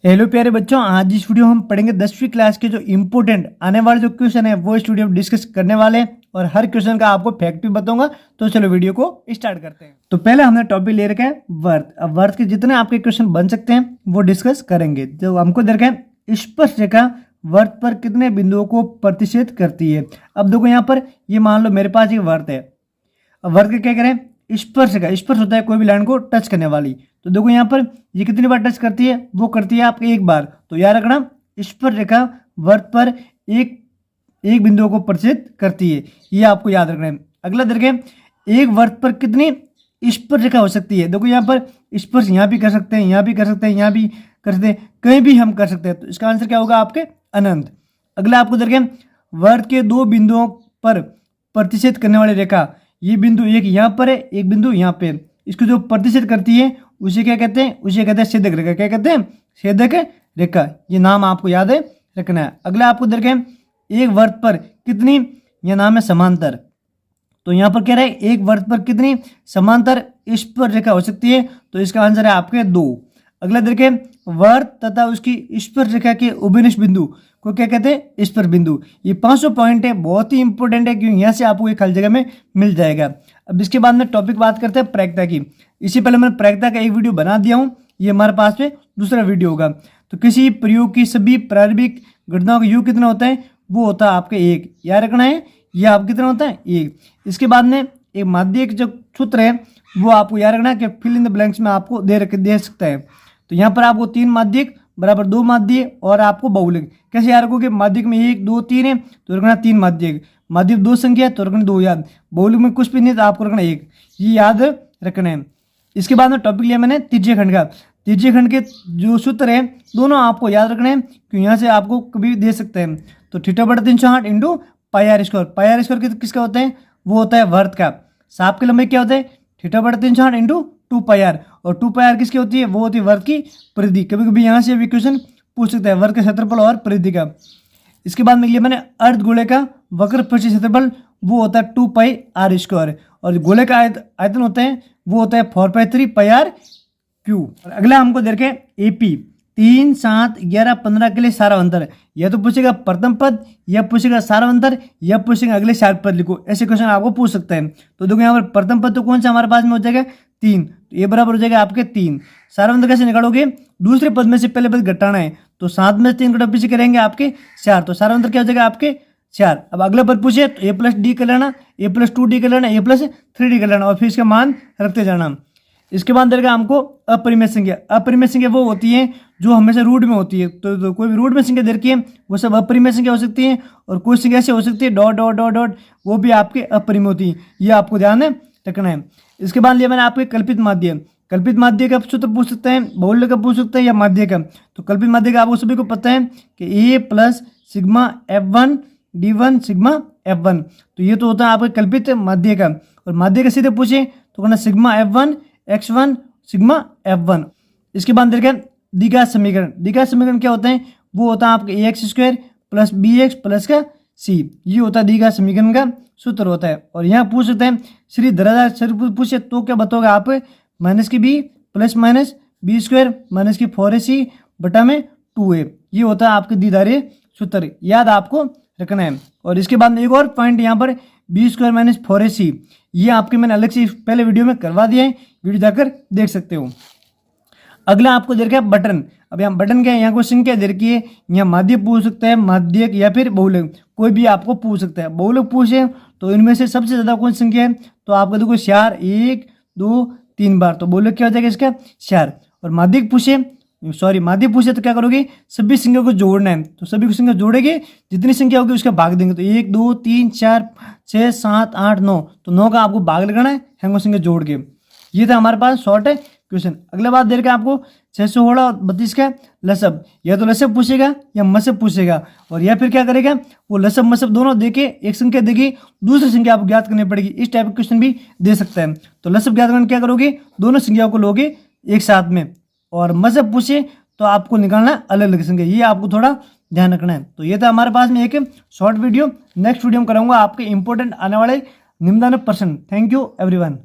Hello प्यारे बच्चों, आज इस वीडियो में हम पढ़ेंगे 10वीं क्लास के जो इम्पोर्टेंट आने वाले जो क्वेश्चन है वो इस वीडियो में डिस्कस करने वाले हैं और हर क्वेश्चन का आपको फैक्ट भी बताऊंगा। तो चलो वीडियो को स्टार्ट करते हैं। तो पहले हमने टॉपिक ले रखा है वर्थ। अब वर्थ के जितने आपके क्वेश्चन बन सकते हैं वो डिस्कस करेंगे। जो हमको दे रखा है स्पर्श रेखा वर्थ पर कितने बिंदुओं को प्रतिच्छेद करती है। अब देखो यहाँ पर ये मान लो मेरे पास एक वर्थ है। अब वर्थ का क्या करें, स्पर्श रेखा, स्पर्श होता है कोई भी लाइन को टच करने वाली। तो देखो यहाँ पर ये कितनी बार टच करती है, वो करती है आपके एक बार। तो याद रखना स्पर्श रेखा वर्त पर एक बिंदु को प्रतिच्छेद करती है, ये आपको याद रखना है। अगला देखें एक वर्त पर कितनी स्पर्श रेखा हो सकती है। देखो यहाँ पर स्पर्श यहाँ भी कर सकते हैं, यहाँ भी कर सकते हैं, यहाँ भी कर सकते हैं, कहीं भी हम कर सकते हैं। तो इसका आंसर क्या होगा आपके अनंत। अगला आपको देखें वर्त के दो बिंदुओं पर प्रतिच्छेद करने वाली रेखा, ये बिंदु एक यहाँ पर है, एक बिंदु यहाँ पे, इसको जो प्रतिच्छेद करती है उसे क्या कहते हैं, उसे कहते हैं छेदक रेखा। क्या कहते हैं, छेदक रेखा। ये नाम आपको याद है रखना है। अगला आपको देखें एक वर्त पर कितनी, यह नाम है समांतर। तो यहाँ पर कह रहे हैं एक वर्त पर कितनी समांतर स्पर्श रेखा हो सकती है। तो इसका आंसर है आपके 2। अगला देखें वर्त तथा उसकी स्पर्श रेखा के उभयनिष्ठ बिंदु को क्या कहते हैं, स्पर्श बिंदु। ये 500 पॉइंट है, बहुत ही इंपॉर्टेंट है क्योंकि यहाँ से आपको एक खाली जगह में मिल जाएगा। अब इसके बाद में टॉपिक बात करते हैं प्रायिकता की। इससे पहले मैंने प्रायिकता का एक वीडियो बना दिया हूँ, ये हमारे पास में दूसरा वीडियो होगा। तो किसी प्रयोग की सभी प्रारंभिक घटनाओं का योग कितना होता है, वो होता है आपके 1। याद रखना है, ये आप कितना होता है 1। इसके बाद में एक माध्यिक जो सूत्र है वो आपको याद रखना है कि फिल इन द ब्लैंक्स में आपको दे सकता है। तो यहाँ पर आपको 3 माध्यिक बराबर 2 माध्यिक और आपको बहुलक। कैसे याद रखोगे, माध्यिक में 1 2 3 है तो रखना 3 माध्यिक, माध्यिक 2 संख्या है तो रखना 2 याद, बहुलक में कुछ भी नहीं तो आपको रखना 1, ये याद रखना है। इसके बाद में टॉपिक लिया मैंने त्रिज्यीय खंड का। त्रिज्यीय खंड के जो सूत्र है दोनों आपको याद रखने हैं क्योंकि यहाँ से आपको कभी दे सकते हैं। तो θ/360 इंटू πr²। πr² किसका होता है, वो होता है वर्त का। सांप की लंबाई क्या होता है, θ/360 इंटू 2πr, और 2πr किसकी होती है, वो होती है वर्त की परिधि। कभी कभी यहाँ से इक्वेशन पूछ सकता है वर्त का क्षेत्रफल और परिधि का। इसके बाद में लिया मैंने अर्धगोले का वक्र पृष्ठ क्षेत्रफल, वो होता है 2πr², और गोले का आयतन होता है वो होता है 4π3πr3। और अगला हमको देखे एपी 3 7 11 15 के लिए सारा अंतर। यह तो पूछेगा प्रथम पद, यह पूछेगा सारा अंतर, यह पूछेगा अगले 4 पद लिखो, ऐसे क्वेश्चन आपको पूछ सकते हैं। तो देखो यहाँ पर प्रथम पद तो कौन सा हमारे पास में हो जाएगा 3, तो ये बराबर हो जाएगा आपके 3। सारा अंतर कैसे निकालोगे, दूसरे पद में से पहले पद घटाना है, तो 7 में से 3 घटा पीछे करेंगे आपके 4, तो सारा अंतर क्या हो जाएगा आपके 4। अब अगला पद पूछे तो a+d कर लेना, a+2d कर लेना, a+3d कर लेना और फिर इसका मान रखते जाना। इसके बाद देगा हमको अपरिमेय संख्या। अपरिमेय संख्या वो होती है जो हमेशा रूट में होती है। तो कोई भी रूट में संख्या दे रखी है वो सब अपरिमेय संख्या हो सकती है, और कोई संख्या ऐसे हो सकती है डॉट डॉट डॉट डॉट, वो भी आपके अपरिमेय होती है, ये आपको ध्यान रखना है। इसके बाद लिया मैंने आपके कल्पित माध्य। कल्पित माध्य का सूत्र पूछ सकते हैं, बहुल्य का पूछ सकते हैं या माध्य का। तो कल्पित माध्य का आपको सभी को पता है कि a+σ(f1) d1 σ(f1), तो ये तो होता है आपके कल्पित माध्य का। और माध्य का सीधे पूछे तो कहना σ(f1) x1 σ(f1). इसके बाद देखें द्विघात समीकरण। द्विघात समीकरण क्या होते हैं, वो होता है आपके ax² + bx + का c, ये होता है द्विघात समीकरण का सूत्र होता है। और यहाँ पूछ सकते हैं श्री धराधार स्वरूप पूछे तो क्या बताओगे आप, -b ± b² - 4ac बटा में 2a, ये होता है आपके द्विधारीय सूत्र, याद आपको रखना है। और इसके बाद में एक और पॉइंट यहाँ पर b² - 4ac, ये आपके मैंने अलग से पहले वीडियो में करवा दिया है, वीडियो जाकर देख सकते हो। अगला आपको दे रखा है बटन। अब यहाँ बटन क्या है, यहाँ कोई संख्या दे रखी है, यहाँ माध्यक पूछ सकता है, माध्यक या फिर बहुलक, कोई भी आपको पूछ सकता है। बहुलक पूछे तो इनमें से सबसे ज्यादा कौन संख्या है, तो आपको देखो 4 1 2 3 बार, तो बहुलक क्या हो जाएगा इसका 4। और माध्यक पूछे तो क्या करोगे, सभी संख्या को जोड़ना है, तो सभी को संख्या जोड़ेंगे, जितनी संख्या होगी उसका भाग देंगे। तो 1 2 3 4 6 7 8 9, तो 9 का आपको भाग लगाना है हैंगो संख्या जोड़ के। ये था हमारे पास शॉर्ट है क्वेश्चन। अगला बात देर का आपको 616 और 32 का लसब, या तो लसब पूछेगा या मसब पूछेगा, और या फिर क्या करेगा वो लसब मसब दोनों देके एक संख्या देगी, दूसरी संख्या आपको ज्ञात करनी पड़ेगी। इस टाइप का क्वेश्चन भी दे सकता है। तो लसब ज्ञात करने क्या करोगे, दोनों संख्याओं को लोगे एक साथ में, और मसब पूछे तो आपको निकालना अलग अलग संख्या, ये आपको थोड़ा ध्यान रखना है। तो ये था हमारे पास में एक शॉर्ट वीडियो। नेक्स्ट वीडियो में कराऊंगा आपके इंपॉर्टेंट आने वाले 99%। Thank you everyone.